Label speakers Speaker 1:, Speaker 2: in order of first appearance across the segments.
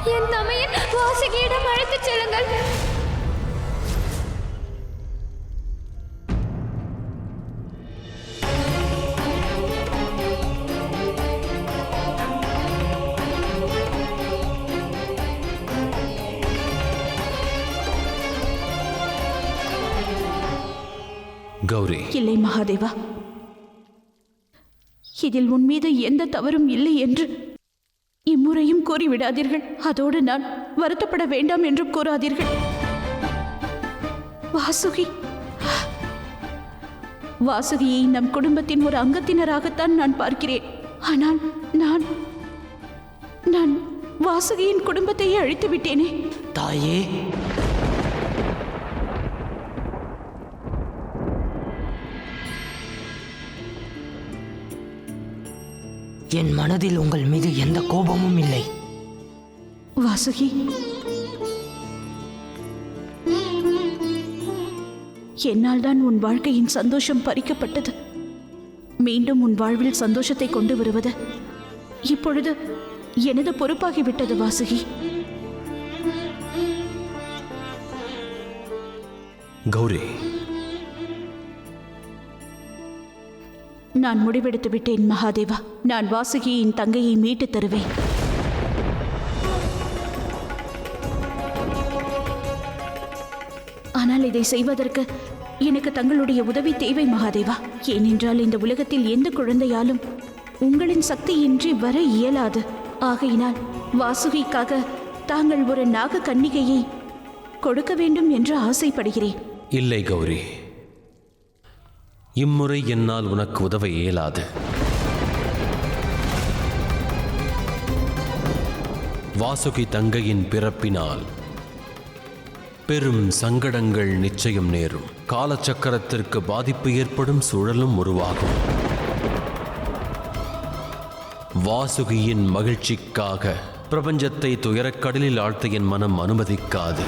Speaker 1: என் தமையன் வாசுகியிடம் அழைத்துச் செல்லுங்கள்.
Speaker 2: கௌரி,
Speaker 3: இல்லை மகாதேவா, இதில் உன் மீது எந்த தவறும் இல்லை என்று இம்முறையும் கூறிவிடாதீர்கள். அதோடு நான் வருத்தப்பட வேண்டாம் என்றும் கூறாதீர்கள். வாசுகியை நம் குடும்பத்தின் ஒரு அங்கத்தினராகத்தான் நான் பார்க்கிறேன். ஆனால் நான் வாசுகியின் குடும்பத்தையே அழித்து விட்டேனே.
Speaker 4: தாயே, என் மனதில் உங்கள் மீது எந்த கோபமும் இல்லை.
Speaker 3: வாசுகி, என்னால் தான் உன் வாழ்க்கையின் சந்தோஷம் பறிக்கப்பட்டது. மீண்டும் உன் வாழ்வில் சந்தோஷத்தை கொண்டு வருவது இப்பொழுது எனது பொறுப்பாகிவிட்டது. வாசுகி,
Speaker 2: கௌரி,
Speaker 3: நான் முடிவெடுத்து விட்டேன் மகாதேவா. நான் வாசுகியின் தங்கையை மீட்டு தருவேன். ஆனால் இதை செய்வதற்கு எனக்கு தங்களுடைய உதவி தேவை மகாதேவா. ஏனென்றால் இந்த உலகத்தில் எந்த குழந்தையாலும் உங்களின் சக்தியின்றி வர இயலாது. ஆகையினால் வாசுகிக்காக தாங்கள் ஒரு நாக கன்னிகையை கொடுக்க வேண்டும் என்று ஆசைப்படுகிறேன்.
Speaker 2: இல்லை கௌரி, இம்முறை என்னால் உனக்கு உதவ இயலாது. வாசுகி தங்கையின் பிறப்பினால் பெரும் சங்கடங்கள் நிச்சயம் நேரும். காலச்சக்கரத்திற்கு பாதிப்பு ஏற்படும் சூழலும் உருவாகும். வாசுகியின் மகிழ்ச்சிக்காக பிரபஞ்சத்தை துயரக்கடலில் ஆழ்த்த என் மனம் அனுமதிக்காது.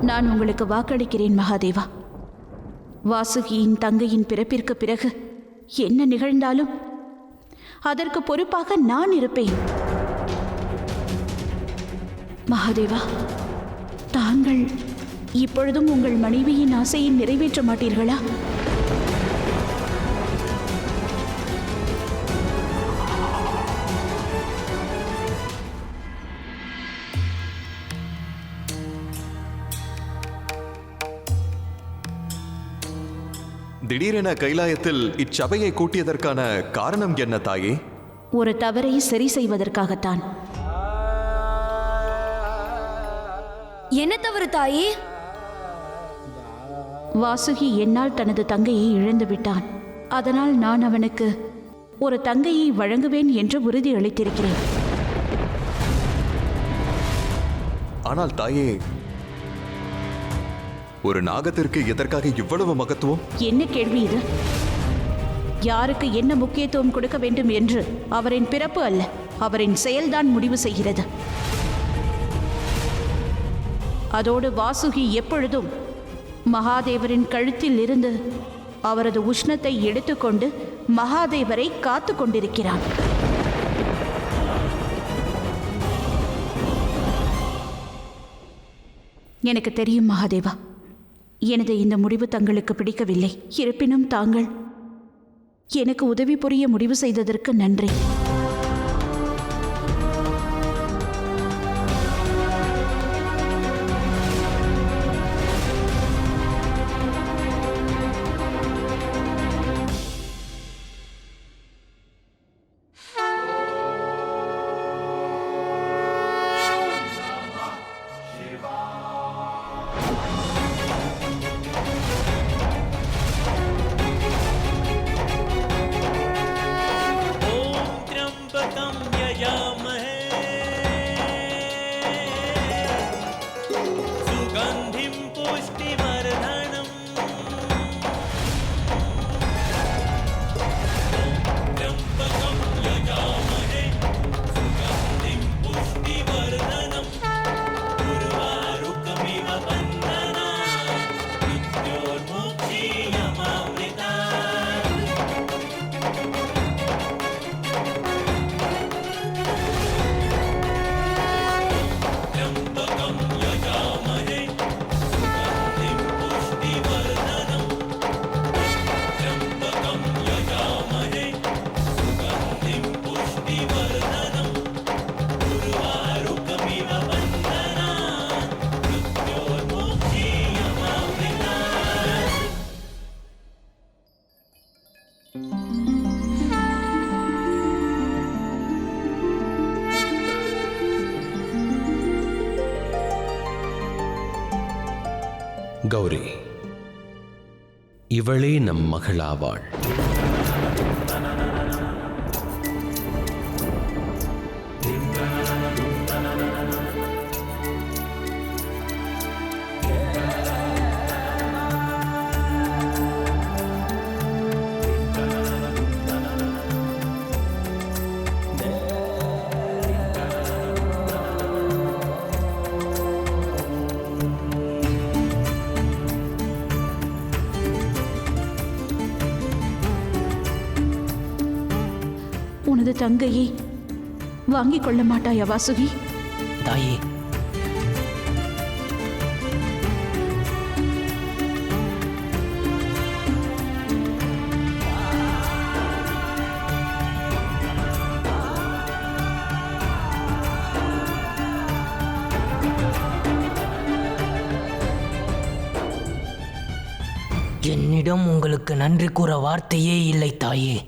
Speaker 3: நான் உங்களுக்கு வாக்களிக்கிறேன் மகாதேவா. வாசுகியின் தங்கையின் பிறப்பிற்கு பிறகு என்ன நிகழ்ந்தாலும் அதற்கு பொறுப்பாக நான் இருப்பேன். மகாதேவா, தாங்கள் இப்பொழுதும் உங்கள் மனைவியின் ஆசையை நிறைவேற்ற மாட்டீர்களா?
Speaker 5: திடீரென கைலாயத்தில் இச்சபையை கூட்டியதற்கான காரணம் என்ன தாயே?
Speaker 3: ஒரு தவறை சரி செய்வதற்காகத்தான்.
Speaker 1: என்ன தவறு தாயே?
Speaker 3: வாசுகி என்னால் தனது தங்கையை இழந்து விட்டான். அதனால் நான் அவனுக்கு ஒரு தங்கையை வழங்குவேன் என்று உறுதி அளித்திருக்கிறேன்.
Speaker 5: ஆனால் தாயே, ஒரு நாகத்திற்கு எதற்காக இவ்வளவு மகத்துவம்?
Speaker 3: என்ன கேள்வி இது? யாருக்கு என்ன முக்கியத்துவம் கொடுக்க வேண்டும் என்று அவரின் பிறப்பு அல்ல, அவரின் செயல்தான் முடிவு செய்கிறது. அதோடு வாசுகி எப்பொழுதும் மகாதேவரின் கழுத்தில் இருந்து அவரது உஷ்ணத்தை எடுத்துக்கொண்டு மகாதேவரை காத்து கொண்டிருக்கிறான். எனக்கு தெரியும் மகாதேவா, எனது இந்த முடிவு தங்களுக்கு பிடிக்கவில்லை. இருப்பினும் தாங்கள் எனக்கு உதவி புரிய முடிவு செய்ததற்கு நன்றி.
Speaker 2: கௌரி, இவளே நம் மகளாவாள்.
Speaker 3: உனது தங்கையை வாங்கிக் கொள்ள மாட்டாயா வாசுகி?
Speaker 4: தாயே, என்னிடம் உங்களுக்கு நன்றி கூற வார்த்தையே இல்லை தாயே.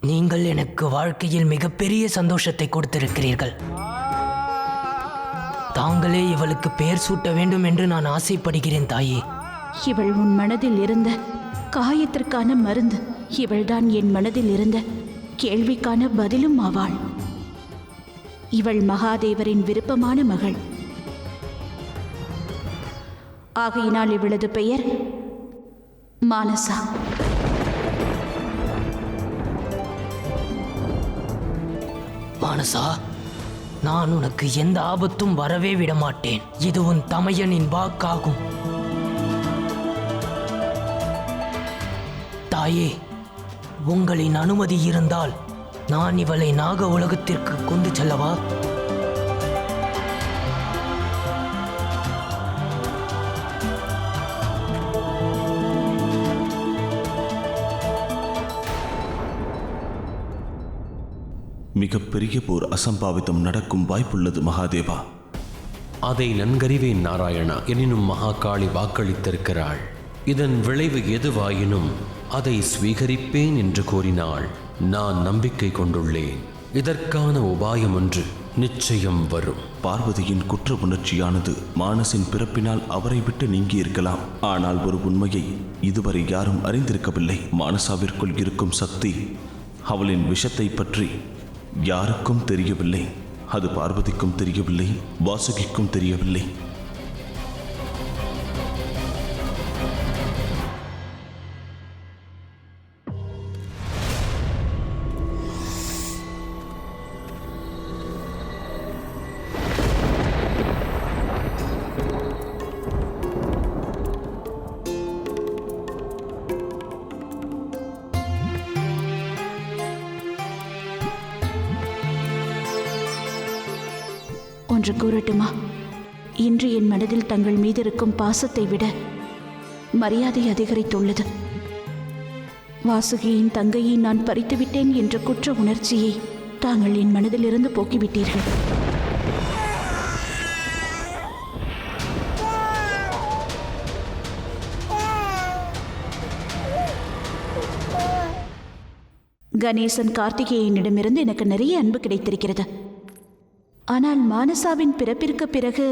Speaker 4: நீங்கள் எனக்கு வாழ்க்கையில் மிகப்பெரிய சந்தோஷத்தை கொடுத்திருக்கிறீர்கள். தாங்களே இவளுக்கு பெயர் சூட்ட வேண்டும் என்று நான் ஆசைப்படுகிறேன் தாயே.
Speaker 3: இவள் உன் மனதில் இருந்த காயத்திற்கான மருந்து. இவள்தான் என் மனதில் இருந்த கேள்விக்கான பதிலும் ஆவாள். இவள் மகாதேவரின் விருப்பமான மகள். ஆகையினால் இவளது பெயர் மானசா.
Speaker 4: மானசா, நான் உனக்கு எந்த ஆபத்தும் வரவே விடமாட்டேன். இது உன் தமையனின் வாக்காகும். தாயே, உங்களின் அனுமதி இருந்தால் நான் இவளை நாக உலகத்திற்கு கொண்டு செல்லவா?
Speaker 6: மிகப்பெரிய போர் அசம்பாவிதம் நடக்கும் வாய்ப்புள்ளது மகாதேவா.
Speaker 2: அதை நன்கறிவேன் நாராயணா. எனினும் மகாகாளி வாக்களித்திருக்கிறாள். இதன் விளைவு எதுவாயினும் அதை ஸ்வீகரிப்பேன் என்று கூறினாள். நான் நம்பிக்கை கொண்டுள்ளேன். இதற்கான உபாயம் ஒன்று நிச்சயம் வரும்.
Speaker 6: பார்வதியின் குற்ற உணர்ச்சியானது மானசின் பிறப்பினால் அவரை விட்டு நீங்கி இருக்கலாம். ஆனால் ஒரு உண்மையை இதுவரை யாரும் அறிந்திருக்கவில்லை. மானசாவிற்குள் இருக்கும் சக்தி, அவளின் விஷத்தை பற்றி யாருக்கும் தெரியவில்லை. அது பார்வதிக்கும் தெரியவில்லை, வாசுகிக்கும் தெரியவில்லை.
Speaker 3: ஒன்று கூறட்டுமா? இன்று என் மனதில் தங்கள் மீது இருக்கும் பாசத்தை விட மரியாதை அதிகரித்துள்ளது. வாசுகியின் தங்கையை நான் பறித்துவிட்டேன் என்ற குற்ற உணர்ச்சியை தாங்கள் என் மனதிலிருந்து போக்கிவிட்டீர்கள். கணேசன் கார்த்திகேயனிடமிருந்து எனக்கு நிறைய அன்பு கிடைத்திருக்கிறது. ஆனால் மானசாவின் பிறப்பிற்கு பிறகு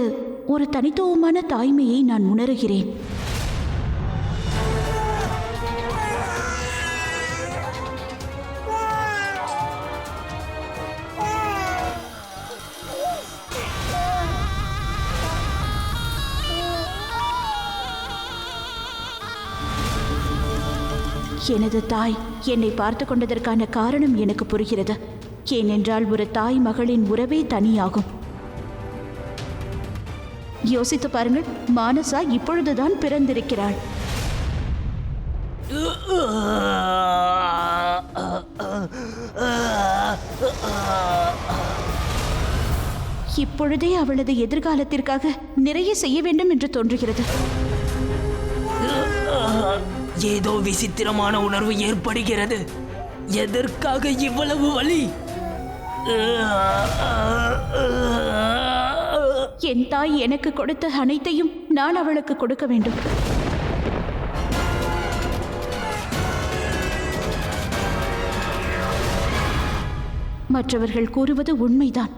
Speaker 3: ஒரு தனித்துவமான தாய்மையை நான் உணர்கிறேன். எனது தாய் என்னை பார்த்து கொண்டதற்கான காரணம் எனக்கு புரிகிறது. ஏனென்றால் ஒரு தாய் மகளின் உறவே தனியாகும். யோசித்து பாருங்கள், மானசா இப்பொழுதுதான் பிறந்திருக்கிறாள். இப்பொழுதே அவளது எதிர்காலத்திற்காக நிறைய செய்ய வேண்டும் என்று தோன்றுகிறது.
Speaker 4: ஏதோ விசித்திரமான உணர்வு ஏற்படுகிறது. எதற்காக இவ்வளவு வலி?
Speaker 3: என் தாய் எனக்கு கொடுத்த அனைத்தையும் நான் அவளுக்கு கொடுக்க வேண்டும். மற்றவர்கள் கூறுவது உண்மைதான்.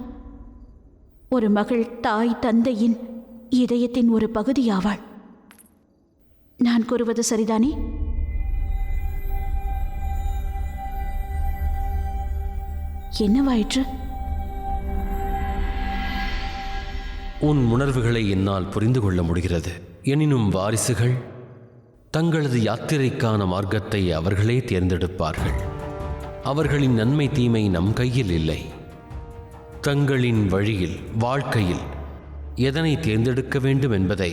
Speaker 3: ஒரு மகள் தாய் தந்தையின் இதயத்தின் ஒரு பகுதியாவாள். நான் கூறுவது சரிதானே? என்னவாயிற்று?
Speaker 2: உன் உணர்வுகளை என்னால் புரிந்து கொள்ள முடிகிறது. எனினும் வாரிசுகள் தங்களது யாத்திரைக்கான மார்க்கத்தை அவர்களே தேர்ந்தெடுப்பார்கள். அவர்களின் நன்மை தீமை நம் கையில் இல்லை. தங்களின் வழியில், வாழ்க்கையில் எதனை தேர்ந்தெடுக்க வேண்டும் என்பதை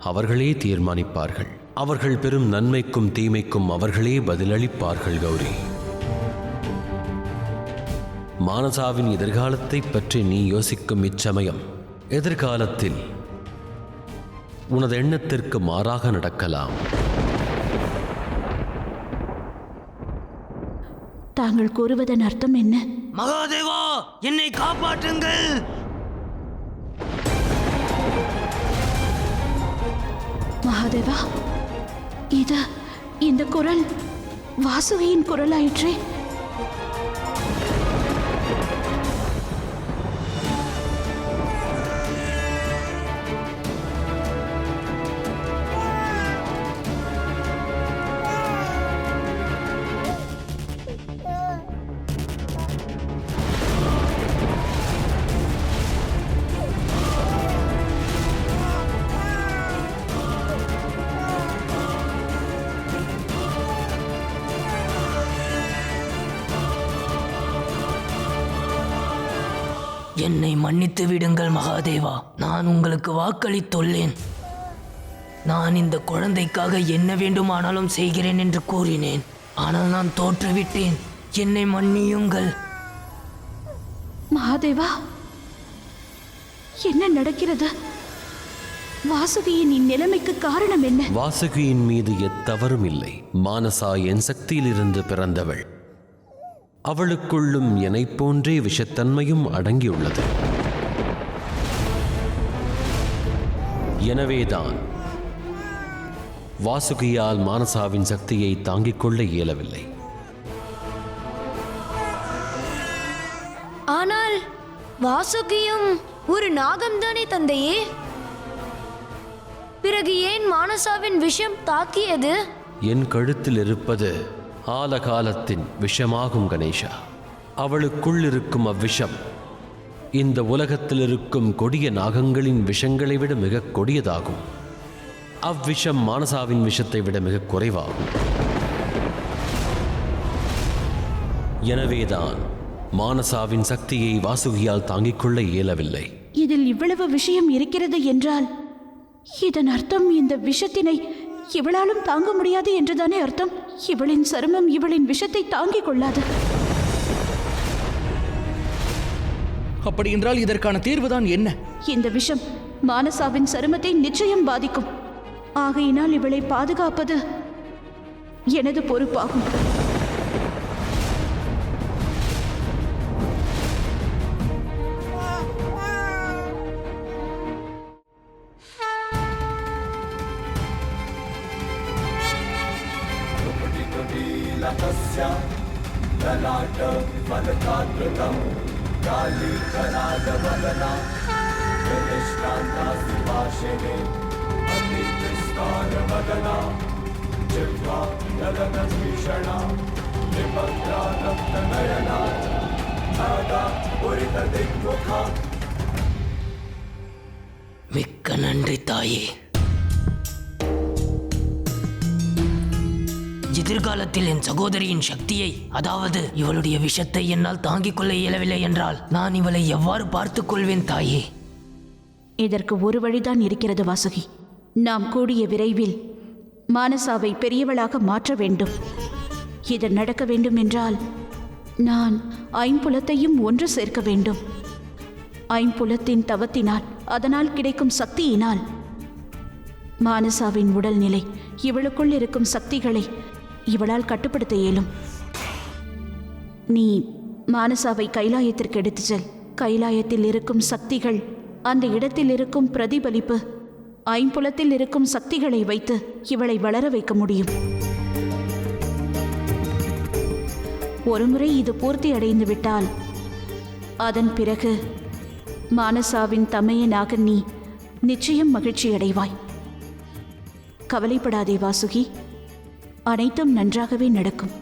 Speaker 2: அவர்களே தீர்மானிப்பார்கள். அவர்கள் பெறும் நன்மைக்கும் தீமைக்கும் அவர்களே பதிலளிப்பார்கள். கௌரி, மானசாவின் எதிர்காலத்தை பற்றி நீ யோசிக்கும் இச்சமயம் எதிர்காலத்தில் உனது எண்ணத்திற்கு மாறாக நடக்கலாம்.
Speaker 3: தாங்கள் கூறுவதன் அர்த்தம் என்ன?
Speaker 4: மகாதேவா, என்னை காப்பாற்றுங்கள்!
Speaker 3: மகாதேவா, இந்த குரல் வாசுகியின் குரலாயிற்றே.
Speaker 4: என்னை மன்னித்து விடுங்கள் மகாதேவா. நான் உங்களுக்கு வாக்களித்துள்ளேன். நான் இந்த குழந்தைக்காக என்ன வேண்டுமானாலும் செய்கிறேன் என்று கூறினேன். ஆனால் நான் தோற்றுவிட்டேன். என்னை மன்னியுங்கள்.
Speaker 3: மகாதேவா, என்ன நடக்கிறது? வாசுகியின் இந்நிலைமைக்கு காரணம் என்ன?
Speaker 2: வாசுகியின் மீது எத்தவறும் இல்லை. மானசா என் சக்தியிலிருந்து பிறந்தவள். அவளுக்குள்ளும் என்னைப் போன்றே விஷத்தன்மையும் அடங்கியுள்ளது. எனவேதான் வாசுகியால் மானசாவின் சக்தியை தாங்கிக் கொள்ள இயலவில்லை.
Speaker 1: ஆனால் வாசுகியும் ஒரு நாகம்தானே தந்தையே? பிறகு ஏன் மானசாவின் விஷம் தாக்கியது?
Speaker 2: என் கழுத்தில் இருப்பது ஆலகாலத்தின் விஷமாகும் கணேஷா. அவளுக்குள் இருக்கும் அவ்விஷம் இந்த உலகத்தில் இருக்கும் கொடிய நாகங்களின் விஷங்களை விட மிக கொடியதாகும். அவ்விஷம் மானசாவின் விஷத்தை விட மிக குறைவாகும். எனவேதான் மானசாவின் சக்தியை வாசுகியால் தாங்கிக் கொள்ள இயலவில்லை.
Speaker 3: இதில் இவ்வளவு விஷயம் இருக்கிறது என்றால் இதன் அர்த்தம் இந்த விஷத்தினை இவளாலும் தாங்க முடியாது என்றுதானே அர்த்தம்? இவளின் சருமம் இவளின் விஷத்தை தாங்கிக் கொள்ளாது.
Speaker 7: அப்படி என்றால் இதற்கான தீர்வுதான் என்ன?
Speaker 3: இந்த விஷம் மானசாவின் சருமத்தை நிச்சயம் பாதிக்கும். ஆகையினால் இவளை பாதுகாப்பது எனது பொறுப்பாகும்.
Speaker 4: மிக்க நன்றி தாயே. எதிர்காலத்தில் என் சகோதரியின் சக்தியை, அதாவது இவளுடைய விஷத்தை என்னால் தாங்கிக் கொள்ள இயலவில்லை என்றால் நான் இவளை எவ்வாறு பார்த்துக் கொள்வேன் தாயே?
Speaker 3: இதற்கு ஒரு வழிதான் இருக்கிறது வாசுகி. நாம் கூடிய விரைவில் மானசாவை பெரியவளாக மாற்ற வேண்டும். இது நடக்க வேண்டும் என்றால் நான் ஐம்புலத்தையும் ஒன்று சேர்க்க வேண்டும். ஐம்புலத்தின் தவத்தினால், அதனால் கிடைக்கும் சக்தியினால் மானசாவின் உடல்நிலை, இவளுக்குள் இருக்கும் சக்திகளை இவளால் கட்டுப்படுத்த இயலும். நீ மானசாவை கைலாயத்திற்கு எடுத்து செல். கைலாயத்தில் இருக்கும் சக்திகள், அந்த இடத்தில் இருக்கும் பிரதிபலிப்பு, ஐம்புலத்தில் இருக்கும் சக்திகளை வைத்து இவளை வளர வைக்க முடியும். ஒருமுறை இது பூர்த்தி அடைந்து விட்டால் அதன் பிறகு மானசாவின் தமையனாக நீ நிச்சயம் மகிழ்ச்சி அடைவாய். கவலைப்படாதே வாசுகி, அனைத்தும் நன்றாகவே நடக்கும்.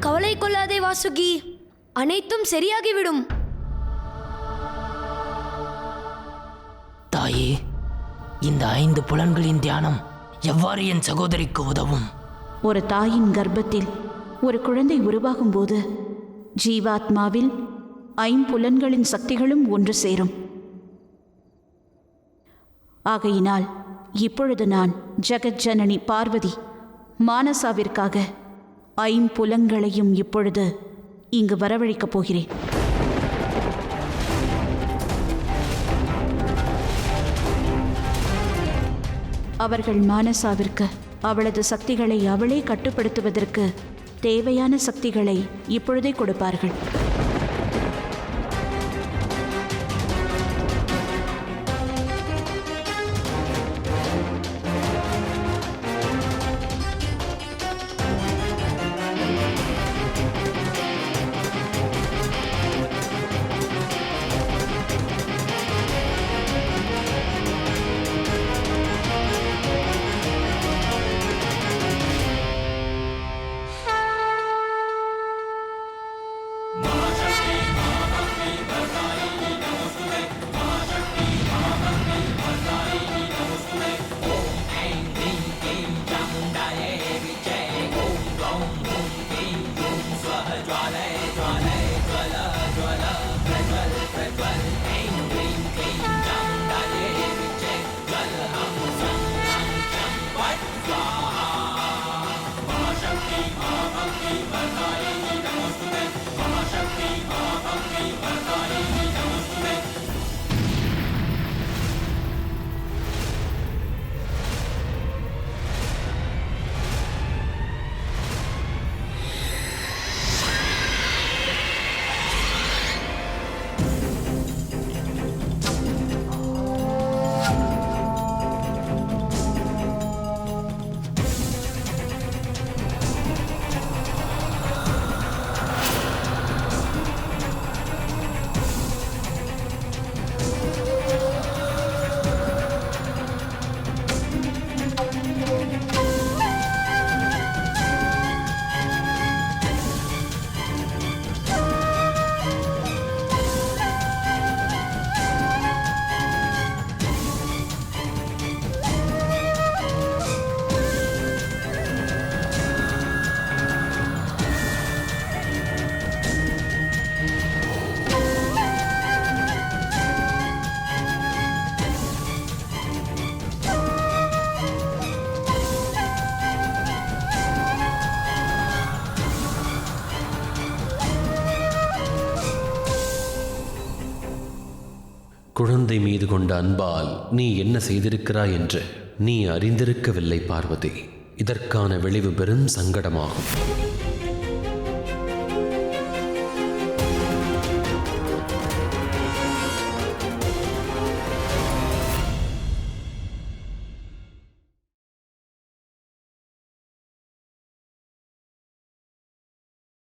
Speaker 1: கவலை கொள்ளாதே வாசுகி, அனைத்தும் சரியாகிவிடும்.
Speaker 4: தாயே, இந்த 5 புலன்களின் தியானம் எவ்வாறு என் சகோதரிக்கு உதவும்?
Speaker 3: ஒரு தாயின் கர்ப்பத்தில் ஒரு குழந்தை உருவாகும் போது ஜீவாத்மாவில் 5 புலன்களின் சக்திகளும் ஒன்று சேரும். ஆகையினால் இப்பொழுது நான் ஜெகஜ்ஜனனி பார்வதி மானசாவிற்காக 5 புலன்களையும் இப்பொழுது இங்கு வரவழைக்கப் போகிறேன். அவர்கள் மானசாவிற்கு அவளது சக்திகளை அவளே கட்டுப்படுத்துவதற்கு தேவையான சக்திகளை இப்பொழுதே கொடுப்பார்கள்.
Speaker 2: குழந்தை மீது கொண்ட அன்பால் நீ என்ன செய்திருக்கிறாய் என்று நீ அறிந்திருக்கவில்லை பார்வதி. இதற்கான விளைவு பெரும் சங்கடமாகும்.